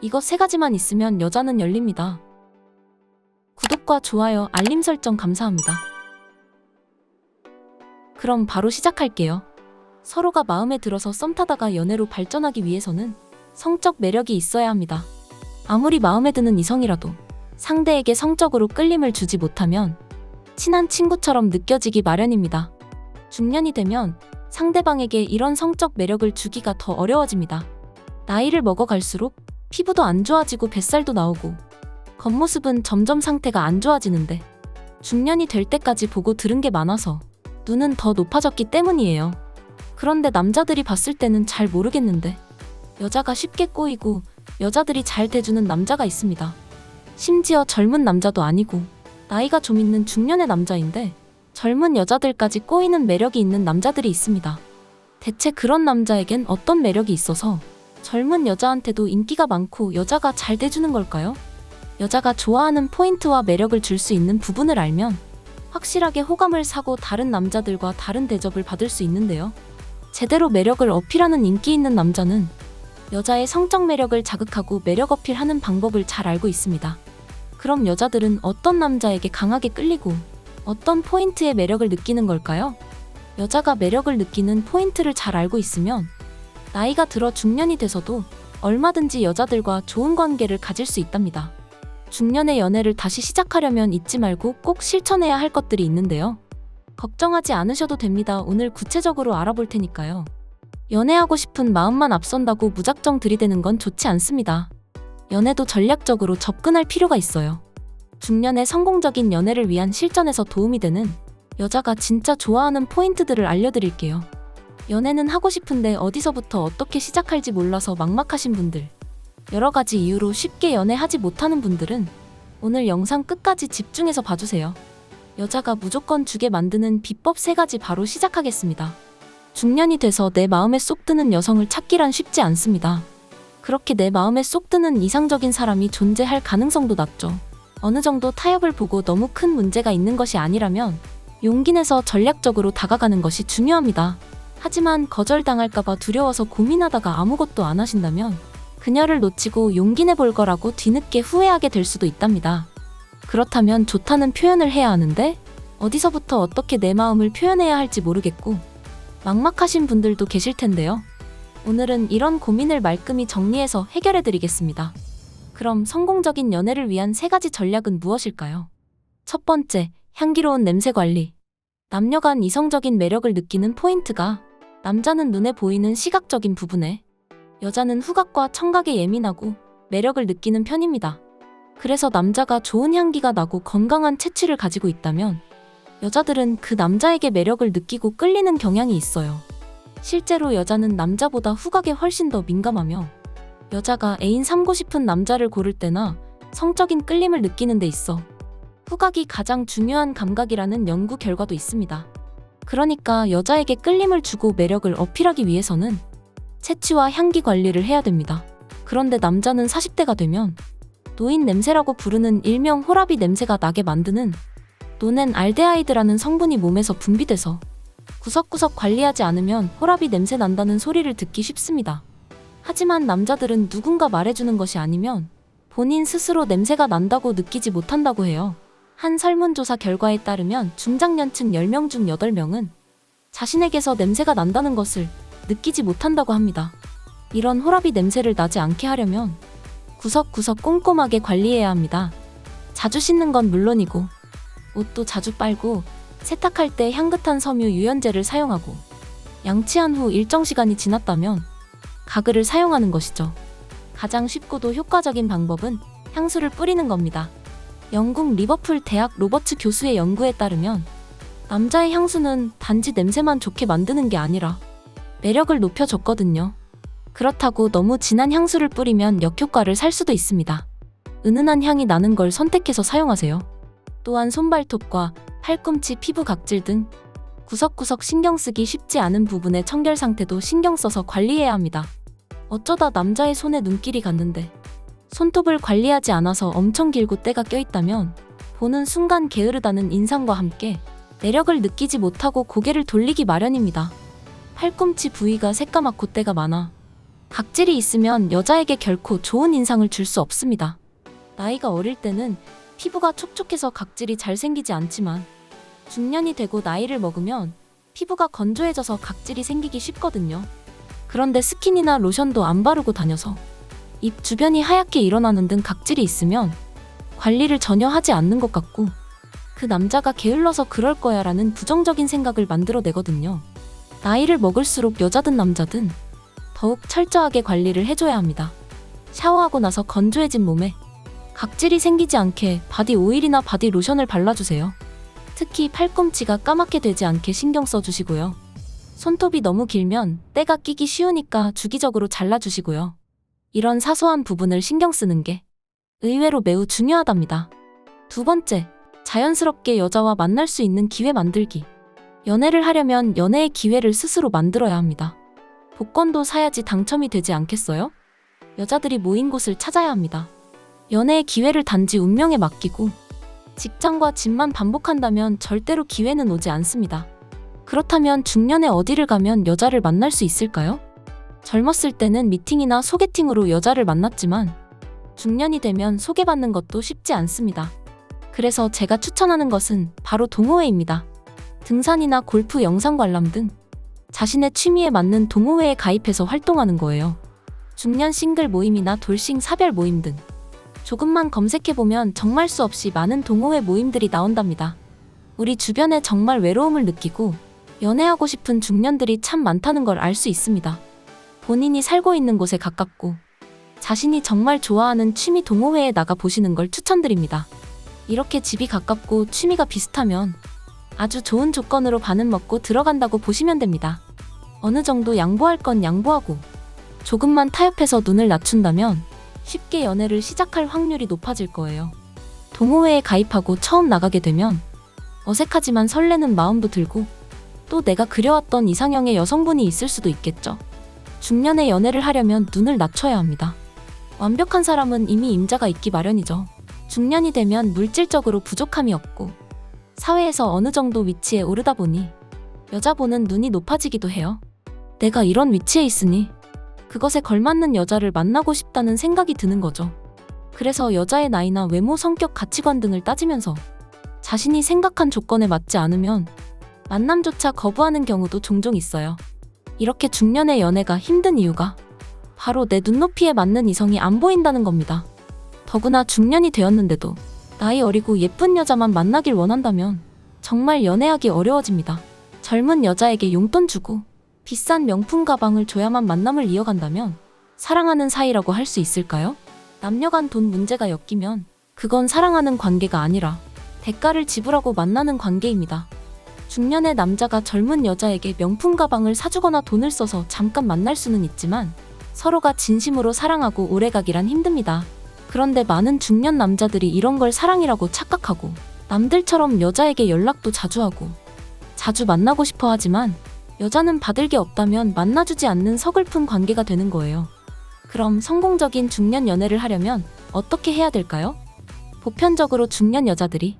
이것 세 가지만 있으면 여자는 열립니다. 구독과 좋아요, 알림 설정 감사합니다. 그럼 바로 시작할게요. 서로가 마음에 들어서 썸 타다가 연애로 발전하기 위해서는 성적 매력이 있어야 합니다. 아무리 마음에 드는 이성이라도 상대에게 성적으로 끌림을 주지 못하면 친한 친구처럼 느껴지기 마련입니다. 중년이 되면 상대방에게 이런 성적 매력을 주기가 더 어려워집니다. 나이를 먹어갈수록 피부도 안 좋아지고 뱃살도 나오고 겉모습은 점점 상태가 안 좋아지는데 중년이 될 때까지 보고 들은 게 많아서 눈은 더 높아졌기 때문이에요. 그런데 남자들이 봤을 때는 잘 모르겠는데 여자가 쉽게 꼬이고 여자들이 잘 대주는 남자가 있습니다. 심지어 젊은 남자도 아니고 나이가 좀 있는 중년의 남자인데 젊은 여자들까지 꼬이는 매력이 있는 남자들이 있습니다. 대체 그런 남자에겐 어떤 매력이 있어서 젊은 여자한테도 인기가 많고 여자가 잘 대주는 걸까요? 여자가 좋아하는 포인트와 매력을 줄 수 있는 부분을 알면 확실하게 호감을 사고 다른 남자들과 다른 대접을 받을 수 있는데요. 제대로 매력을 어필하는 인기 있는 남자는 여자의 성적 매력을 자극하고 매력 어필하는 방법을 잘 알고 있습니다. 그럼 여자들은 어떤 남자에게 강하게 끌리고 어떤 포인트의 매력을 느끼는 걸까요? 여자가 매력을 느끼는 포인트를 잘 알고 있으면 나이가 들어 중년이 돼서도 얼마든지 여자들과 좋은 관계를 가질 수 있답니다. 중년의 연애를 다시 시작하려면 잊지 말고 꼭 실천해야 할 것들이 있는데요. 걱정하지 않으셔도 됩니다. 오늘 구체적으로 알아볼 테니까요. 연애하고 싶은 마음만 앞선다고 무작정 들이대는 건 좋지 않습니다. 연애도 전략적으로 접근할 필요가 있어요. 중년의 성공적인 연애를 위한 실전에서 도움이 되는 여자가 진짜 좋아하는 포인트들을 알려드릴게요. 연애는 하고 싶은데 어디서부터 어떻게 시작할지 몰라서 막막하신 분들, 여러 가지 이유로 쉽게 연애하지 못하는 분들은 오늘 영상 끝까지 집중해서 봐주세요. 여자가 무조건 주게 만드는 비법 3가지 바로 시작하겠습니다. 중년이 돼서 내 마음에 쏙 드는 여성을 찾기란 쉽지 않습니다. 그렇게 내 마음에 쏙 드는 이상적인 사람이 존재할 가능성도 낮죠. 어느 정도 타협을 보고 너무 큰 문제가 있는 것이 아니라면 용기 내서 전략적으로 다가가는 것이 중요합니다. 하지만 거절당할까봐 두려워서 고민하다가 아무것도 안 하신다면 그녀를 놓치고 용기 내볼 거라고 뒤늦게 후회하게 될 수도 있답니다. 그렇다면 좋다는 표현을 해야 하는데 어디서부터 어떻게 내 마음을 표현해야 할지 모르겠고 막막하신 분들도 계실 텐데요. 오늘은 이런 고민을 말끔히 정리해서 해결해드리겠습니다. 그럼 성공적인 연애를 위한 3가지 전략은 무엇일까요? 첫 번째, 향기로운 냄새 관리. 남녀 간 이성적인 매력을 느끼는 포인트가 남자는 눈에 보이는 시각적인 부분에 여자는 후각과 청각에 예민하고 매력을 느끼는 편입니다. 그래서 남자가 좋은 향기가 나고 건강한 체취를 가지고 있다면 여자들은 그 남자에게 매력을 느끼고 끌리는 경향이 있어요. 실제로 여자는 남자보다 후각에 훨씬 더 민감하며 여자가 애인 삼고 싶은 남자를 고를 때나 성적인 끌림을 느끼는 데 있어 후각이 가장 중요한 감각이라는 연구 결과도 있습니다. 그러니까 여자에게 끌림을 주고 매력을 어필하기 위해서는 채취와 향기 관리를 해야 됩니다. 그런데 남자는 40대가 되면 노인 냄새라고 부르는 일명 호라비 냄새가 나게 만드는 노넨 알데하이드라는 성분이 몸에서 분비돼서 구석구석 관리하지 않으면 호라비 냄새 난다는 소리를 듣기 쉽습니다. 하지만 남자들은 누군가 말해주는 것이 아니면 본인 스스로 냄새가 난다고 느끼지 못한다고 해요. 한 설문조사 결과에 따르면 중장년층 10명 중 8명은 자신에게서 냄새가 난다는 것을 느끼지 못한다고 합니다. 이런 호라비 냄새를 나지 않게 하려면 구석구석 꼼꼼하게 관리해야 합니다. 자주 씻는 건 물론이고 옷도 자주 빨고 세탁할 때 향긋한 섬유 유연제를 사용하고 양치한 후 일정 시간이 지났다면 가글을 사용하는 것이죠. 가장 쉽고도 효과적인 방법은 향수를 뿌리는 겁니다. 영국 리버풀 대학 로버츠 교수의 연구에 따르면 남자의 향수는 단지 냄새만 좋게 만드는 게 아니라 매력을 높여줬거든요. 그렇다고 너무 진한 향수를 뿌리면 역효과를 살 수도 있습니다. 은은한 향이 나는 걸 선택해서 사용하세요. 또한 손발톱과 팔꿈치 피부 각질 등 구석구석 신경 쓰기 쉽지 않은 부분의 청결 상태도 신경 써서 관리해야 합니다. 어쩌다 남자의 손에 눈길이 갔는데 손톱을 관리하지 않아서 엄청 길고 때가 껴있다면 보는 순간 게으르다는 인상과 함께 매력을 느끼지 못하고 고개를 돌리기 마련입니다. 팔꿈치 부위가 새까맣고 때가 많아 각질이 있으면 여자에게 결코 좋은 인상을 줄 수 없습니다. 나이가 어릴 때는 피부가 촉촉해서 각질이 잘 생기지 않지만 중년이 되고 나이를 먹으면 피부가 건조해져서 각질이 생기기 쉽거든요. 그런데 스킨이나 로션도 안 바르고 다녀서 입 주변이 하얗게 일어나는 등 각질이 있으면 관리를 전혀 하지 않는 것 같고 그 남자가 게을러서 그럴 거야 라는 부정적인 생각을 만들어내거든요. 나이를 먹을수록 여자든 남자든 더욱 철저하게 관리를 해줘야 합니다. 샤워하고 나서 건조해진 몸에 각질이 생기지 않게 바디 오일이나 바디 로션을 발라주세요. 특히 팔꿈치가 까맣게 되지 않게 신경 써주시고요. 손톱이 너무 길면 때가 끼기 쉬우니까 주기적으로 잘라주시고요. 이런 사소한 부분을 신경 쓰는 게 의외로 매우 중요하답니다. 두 번째, 자연스럽게 여자와 만날 수 있는 기회 만들기. 연애를 하려면 연애의 기회를 스스로 만들어야 합니다. 복권도 사야지 당첨이 되지 않겠어요? 여자들이 모인 곳을 찾아야 합니다. 연애의 기회를 단지 운명에 맡기고 직장과 집만 반복한다면 절대로 기회는 오지 않습니다. 그렇다면 중년에 어디를 가면 여자를 만날 수 있을까요? 젊었을 때는 미팅이나 소개팅으로 여자를 만났지만 중년이 되면 소개받는 것도 쉽지 않습니다. 그래서 제가 추천하는 것은 바로 동호회입니다. 등산이나 골프 영상 관람 등 자신의 취미에 맞는 동호회에 가입해서 활동하는 거예요. 중년 싱글 모임이나 돌싱 사별 모임 등 조금만 검색해보면 정말 수없이 많은 동호회 모임들이 나온답니다. 우리 주변에 정말 외로움을 느끼고 연애하고 싶은 중년들이 참 많다는 걸 알 수 있습니다. 본인이 살고 있는 곳에 가깝고 자신이 정말 좋아하는 취미 동호회에 나가 보시는 걸 추천드립니다. 이렇게 집이 가깝고 취미가 비슷하면 아주 좋은 조건으로 반은 먹고 들어간다고 보시면 됩니다. 어느 정도 양보할 건 양보하고 조금만 타협해서 눈을 낮춘다면 쉽게 연애를 시작할 확률이 높아질 거예요. 동호회에 가입하고 처음 나가게 되면 어색하지만 설레는 마음도 들고 또 내가 그려왔던 이상형의 여성분이 있을 수도 있겠죠. 중년에 연애를 하려면 눈을 낮춰야 합니다. 완벽한 사람은 이미 임자가 있기 마련이죠. 중년이 되면 물질적으로 부족함이 없고 사회에서 어느 정도 위치에 오르다 보니 여자 보는 눈이 높아지기도 해요. 내가 이런 위치에 있으니 그것에 걸맞는 여자를 만나고 싶다는 생각이 드는 거죠. 그래서 여자의 나이나 외모, 성격, 가치관 등을 따지면서 자신이 생각한 조건에 맞지 않으면 만남조차 거부하는 경우도 종종 있어요. 이렇게 중년의 연애가 힘든 이유가 바로 내 눈높이에 맞는 이성이 안 보인다는 겁니다. 더구나 중년이 되었는데도 나이 어리고 예쁜 여자만 만나길 원한다면 정말 연애하기 어려워집니다. 젊은 여자에게 용돈 주고 비싼 명품 가방을 줘야만 만남을 이어간다면 사랑하는 사이라고 할 수 있을까요? 남녀 간 돈 문제가 엮이면 그건 사랑하는 관계가 아니라 대가를 지불하고 만나는 관계입니다. 중년의 남자가 젊은 여자에게 명품 가방을 사주거나 돈을 써서 잠깐 만날 수는 있지만 서로가 진심으로 사랑하고 오래가기란 힘듭니다. 그런데 많은 중년 남자들이 이런 걸 사랑이라고 착각하고 남들처럼 여자에게 연락도 자주 하고 자주 만나고 싶어 하지만 여자는 받을 게 없다면 만나주지 않는 서글픈 관계가 되는 거예요. 그럼 성공적인 중년 연애를 하려면 어떻게 해야 될까요? 보편적으로 중년 여자들이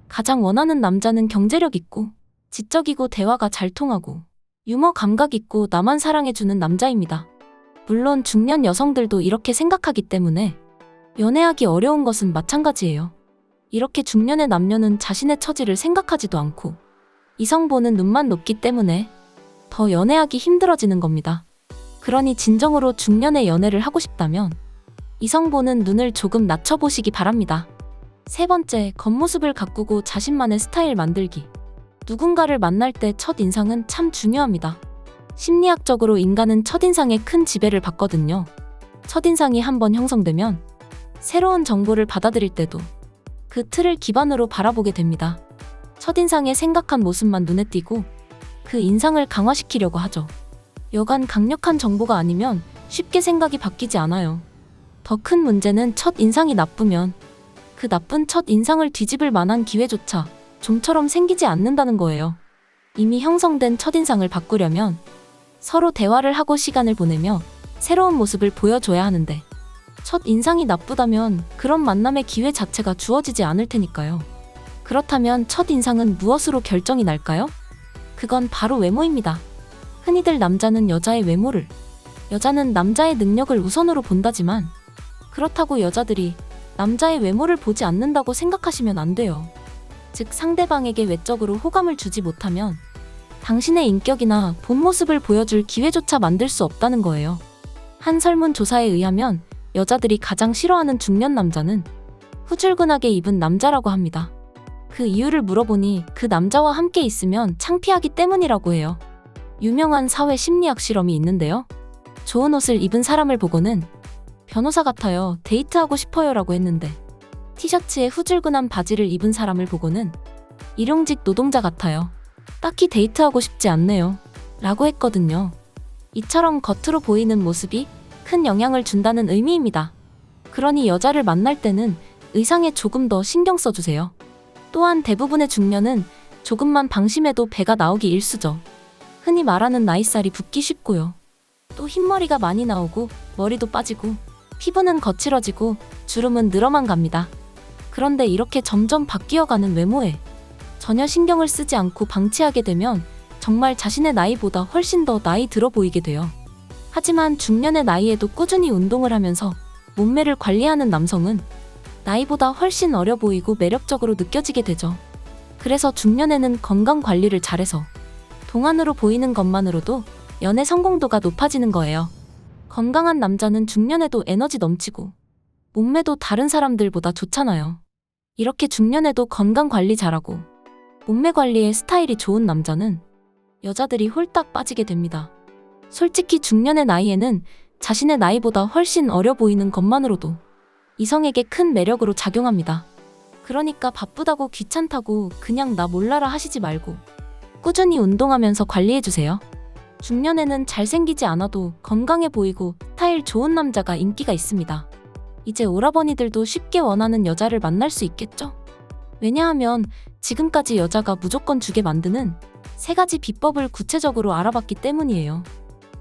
가장 원하는 남자는 경제력 있고 지적이고 대화가 잘 통하고 유머 감각 있고 나만 사랑해주는 남자입니다. 물론 중년 여성들도 이렇게 생각하기 때문에 연애하기 어려운 것은 마찬가지예요. 이렇게 중년의 남녀는 자신의 처지를 생각하지도 않고 이성 보는 눈만 높기 때문에 더 연애하기 힘들어지는 겁니다. 그러니 진정으로 중년의 연애를 하고 싶다면 이성 보는 눈을 조금 낮춰보시기 바랍니다. 세 번째, 겉모습을 가꾸고 자신만의 스타일 만들기. 누군가를 만날 때 첫인상은 참 중요합니다. 심리학적으로 인간은 첫인상에 큰 지배를 받거든요. 첫인상이 한번 형성되면 새로운 정보를 받아들일 때도 그 틀을 기반으로 바라보게 됩니다. 첫인상에 생각한 모습만 눈에 띄고 그 인상을 강화시키려고 하죠. 여간 강력한 정보가 아니면 쉽게 생각이 바뀌지 않아요. 더 큰 문제는 첫인상이 나쁘면 그 나쁜 첫인상을 뒤집을 만한 기회조차 좀처럼 생기지 않는다는 거예요. 이미 형성된 첫인상을 바꾸려면 서로 대화를 하고 시간을 보내며 새로운 모습을 보여줘야 하는데 첫인상이 나쁘다면 그런 만남의 기회 자체가 주어지지 않을 테니까요. 그렇다면 첫인상은 무엇으로 결정이 날까요? 그건 바로 외모입니다. 흔히들 남자는 여자의 외모를 여자는 남자의 능력을 우선으로 본다지만 그렇다고 여자들이 남자의 외모를 보지 않는다고 생각하시면 안 돼요. 즉 상대방에게 외적으로 호감을 주지 못하면 당신의 인격이나 본 모습을 보여줄 기회조차 만들 수 없다는 거예요. 한 설문조사에 의하면 여자들이 가장 싫어하는 중년 남자는 후줄근하게 입은 남자라고 합니다. 그 이유를 물어보니 그 남자와 함께 있으면 창피하기 때문이라고 해요. 유명한 사회 심리학 실험이 있는데요. 좋은 옷을 입은 사람을 보고는 변호사 같아요, 데이트하고 싶어요 라고 했는데 티셔츠에 후줄근한 바지를 입은 사람을 보고는 일용직 노동자 같아요, 딱히 데이트하고 싶지 않네요 라고 했거든요. 이처럼 겉으로 보이는 모습이 큰 영향을 준다는 의미입니다. 그러니 여자를 만날 때는 의상에 조금 더 신경 써주세요. 또한 대부분의 중년은 조금만 방심해도 배가 나오기 일쑤죠. 흔히 말하는 나이살이 붓기 쉽고요. 또 흰머리가 많이 나오고 머리도 빠지고 피부는 거칠어지고 주름은 늘어만 갑니다. 그런데 이렇게 점점 바뀌어가는 외모에 전혀 신경을 쓰지 않고 방치하게 되면 정말 자신의 나이보다 훨씬 더 나이 들어 보이게 돼요. 하지만 중년의 나이에도 꾸준히 운동을 하면서 몸매를 관리하는 남성은 나이보다 훨씬 어려 보이고 매력적으로 느껴지게 되죠. 그래서 중년에는 건강 관리를 잘해서 동안으로 보이는 것만으로도 연애 성공도가 높아지는 거예요. 건강한 남자는 중년에도 에너지 넘치고 몸매도 다른 사람들보다 좋잖아요. 이렇게 중년에도 건강 관리 잘하고 몸매 관리에 스타일이 좋은 남자는 여자들이 홀딱 빠지게 됩니다. 솔직히 중년의 나이에는 자신의 나이보다 훨씬 어려 보이는 것만으로도 이성에게 큰 매력으로 작용합니다. 그러니까 바쁘다고 귀찮다고 그냥 나 몰라라 하시지 말고 꾸준히 운동하면서 관리해주세요. 중년에는 잘생기지 않아도 건강해 보이고 스타일 좋은 남자가 인기가 있습니다. 이제 오라버니들도 쉽게 원하는 여자를 만날 수 있겠죠? 왜냐하면 지금까지 여자가 무조건 주게 만드는 3가지 비법을 구체적으로 알아봤기 때문이에요.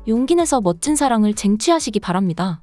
용기 내서 멋진 사랑을 쟁취하시기 바랍니다.